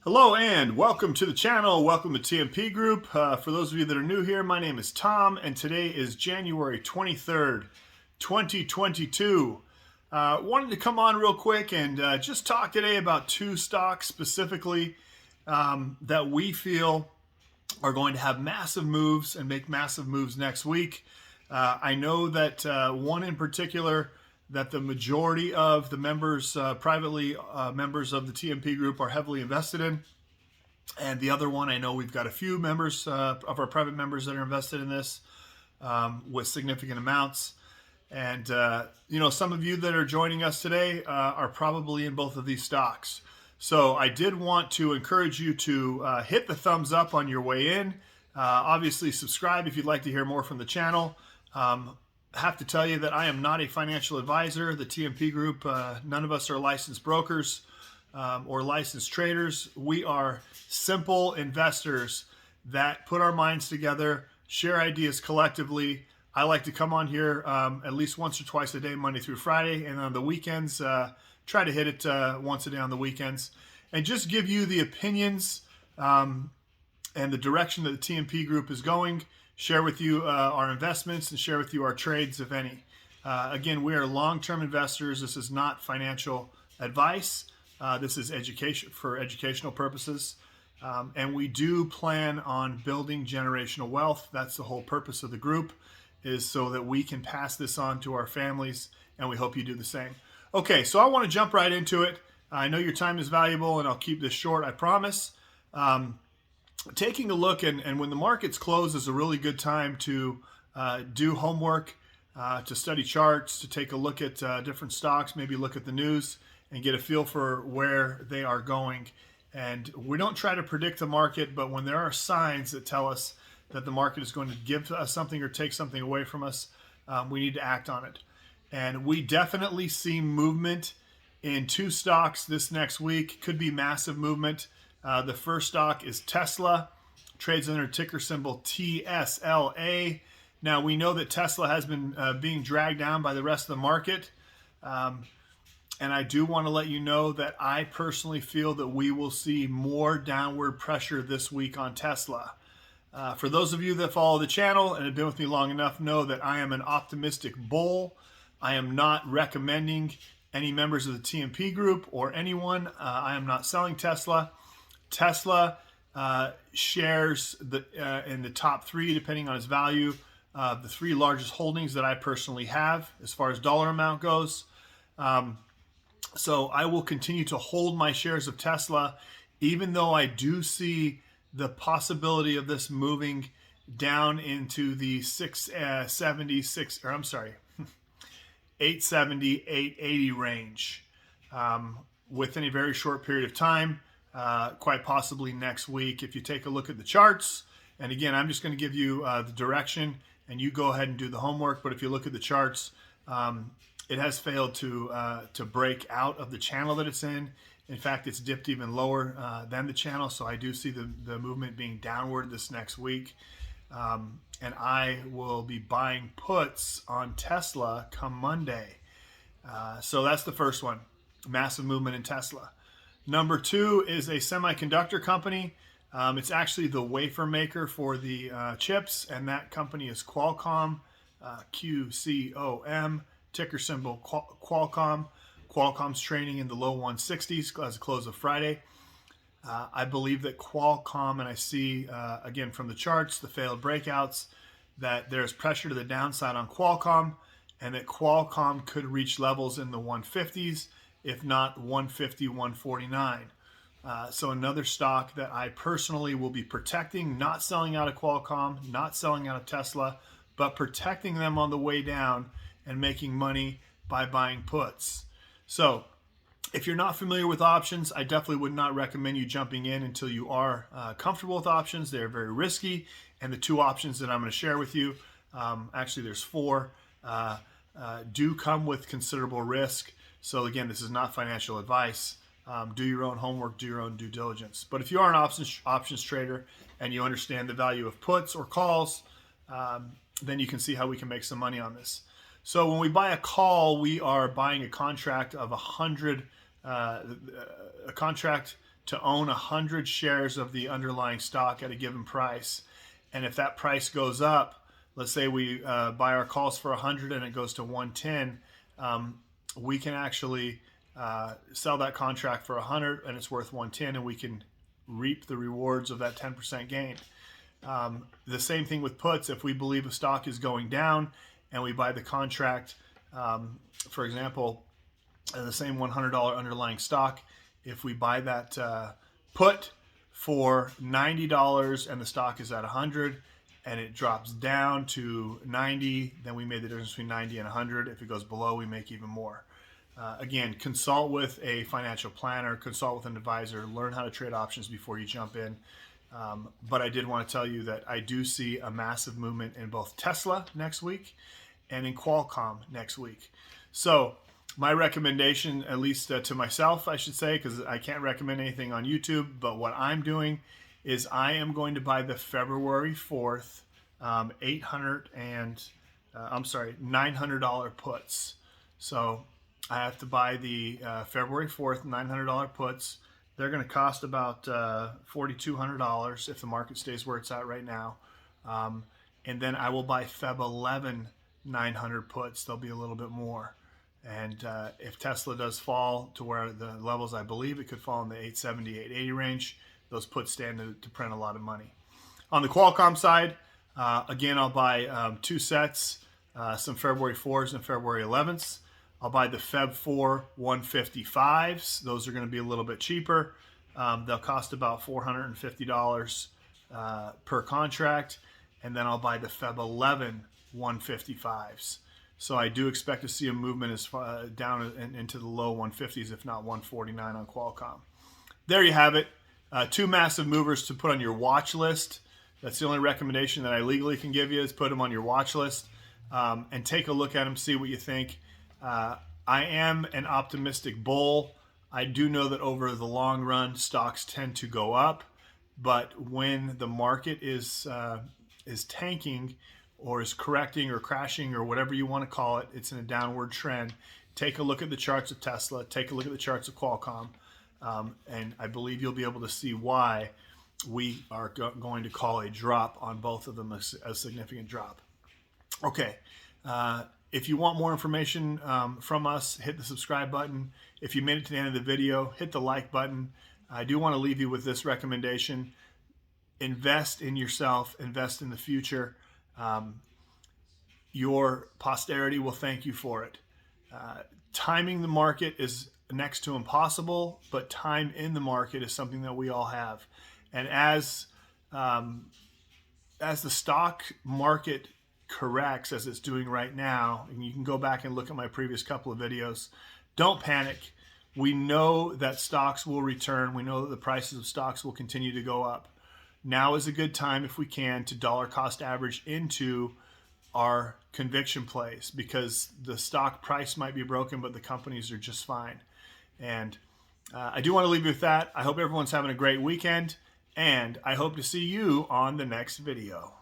Hello and welcome to the channel. Welcome to TMP Group. For those of you that are new here, my name is Tom and today is January 23rd, 2022. Wanted to come on real quick and just talk today about two stocks specifically that we feel are going to have massive moves and make massive moves next week. I know that one in particular that the majority of the members, privately members of the TMP group, are heavily invested in. And the other one, I know we've got a few members of our private members that are invested in this with significant amounts. And, some of you that are joining us today are probably in both of these stocks. So I did want to encourage you to hit the thumbs up on your way in. Obviously, subscribe if you'd like to hear more from the channel. Have to tell you that I am not a financial advisor. The TMP Group, none of us are licensed brokers or licensed traders. We are simple investors that put our minds together, share ideas collectively. I like to come on here at least once or twice a day, Monday through Friday, and on the weekends, try to hit it once a day on the weekends, and just give you the opinions and the direction that the TMP Group is going, share with you our investments, and share with you our trades, if any. Again, we are long-term investors. This is not financial advice. This is education for educational purposes. And we do plan on building generational wealth. That's the whole purpose of the group, is so that we can pass this on to our families, and we hope you do the same. Okay, so I want to jump right into it. I know your time is valuable, and I'll keep this short, I promise. Taking a look, and when the markets close is a really good time to do homework, to study charts, to take a look at different stocks, maybe look at the news, and get a feel for where they are going. And we don't try to predict the market, but when there are signs that tell us that the market is going to give us something or take something away from us, we need to act on it. And we definitely see movement in two stocks this next week. Could be massive movement. The first stock is Tesla, trades under ticker symbol TSLA. Now, we know that Tesla has been being dragged down by the rest of the market. And I do want to let you know that I personally feel that we will see more downward pressure this week on Tesla. For those of you that follow the channel and have been with me long enough, know that I am an optimistic bull. I am not recommending any members of the TMP group or anyone. I am not selling Tesla. Tesla shares in the top three, depending on its value, the three largest holdings that I personally have as far as dollar amount goes. So I will continue to hold my shares of Tesla, even though I do see the possibility of this moving down into the 870, 880 range within a very short period of time, quite possibly next week. If you take a look at the charts, and again, I'm just going to give you the direction, and you go ahead and do the homework. But if you look at the charts, it has failed to break out of the channel that it's in. In fact, it's dipped even lower than the channel. So I do see the movement being downward this next week. And I will be buying puts on Tesla come Monday. So that's the first one, massive movement in Tesla. Number two is a semiconductor company. It's actually the wafer maker for the chips, and that company is Qualcomm, QCOM. Ticker symbol Qualcomm. Qualcomm's trading in the low 160s as a close of Friday. I believe that Qualcomm, and I see, again, from the charts, the failed breakouts, that there's pressure to the downside on Qualcomm, and that Qualcomm could reach levels in the 150s, if not 150, 149. So another stock that I personally will be protecting, not selling out of Qualcomm, not selling out of Tesla, but protecting them on the way down and making money by buying puts. So if you're not familiar with options, I definitely would not recommend you jumping in until you are comfortable with options. They're very risky. And the two options that I'm going to share with you, actually there's four, do come with considerable risk. So again, this is not financial advice. Do your own homework, do your own due diligence. But if you are an options trader and you understand the value of puts or calls, then you can see how we can make some money on this. So when we buy a call, we are buying a contract of 100, a contract to own 100 shares of the underlying stock at a given price. And if that price goes up, let's say we buy our calls for 100 and it goes to 110, we can actually sell that contract for 100 and it's worth 110, and we can reap the rewards of that 10% gain. The same thing with puts. If we believe a stock is going down and we buy the contract, for example, the same $100 underlying stock, if we buy that put for $90 and the stock is at 100 and it drops down to 90, then we made the difference between 90 and 100. If it goes below, we make even more. Again, consult with a financial planner, consult with an advisor, learn how to trade options before you jump in. But I did want to tell you that I do see a massive movement in both Tesla next week and in Qualcomm next week. So my recommendation, at least to myself, I should say, because I can't recommend anything on YouTube, but what I'm doing is I am going to buy the February 4th $900 puts. So I have to buy the February 4th $900 puts. They're going to cost about $4,200 if the market stays where it's at right now. And then I will buy Feb 11 900 puts. They'll be a little bit more. And if Tesla does fall to where the levels I believe it could fall in the 870, 880 range, those puts stand to print a lot of money. On the Qualcomm side, again, I'll buy 2 sets, some February 4s and February 11s. I'll buy the Feb 4 155s. Those are going to be a little bit cheaper. They'll cost about $450 per contract. And then I'll buy the Feb 11 155s. So I do expect to see a movement as far down into the low 150s, if not 149 on Qualcomm. There you have it. 2 massive movers to put on your watch list. That's the only recommendation that I legally can give you, is put them on your watch list and take a look at them, see what you think. I am an optimistic bull. I do know that over the long run, stocks tend to go up, but when the market is tanking or is correcting or crashing or whatever you want to call it, it's in a downward trend. Take a look at the charts of Tesla. Take a look at the charts of Qualcomm, and I believe you'll be able to see why we are going to call a drop on both of them a significant drop. Okay. If you want more information from us, hit the subscribe button. If you made it to the end of the video, hit the like button. I do want to leave you with this recommendation. Invest in yourself. Invest in the future. Your posterity will thank you for it. Timing the market is next to impossible, but time in the market is something that we all have. And as the stock market corrects, as it's doing right now, and you can go back and look at my previous couple of videos, don't panic. We know that stocks will return. We know that the prices of stocks will continue to go up. Now is a good time, if we can, to dollar cost average into our conviction plays, because the stock price might be broken, but the companies are just fine. And I do want to leave you with that. I hope everyone's having a great weekend, and I hope to see you on the next video.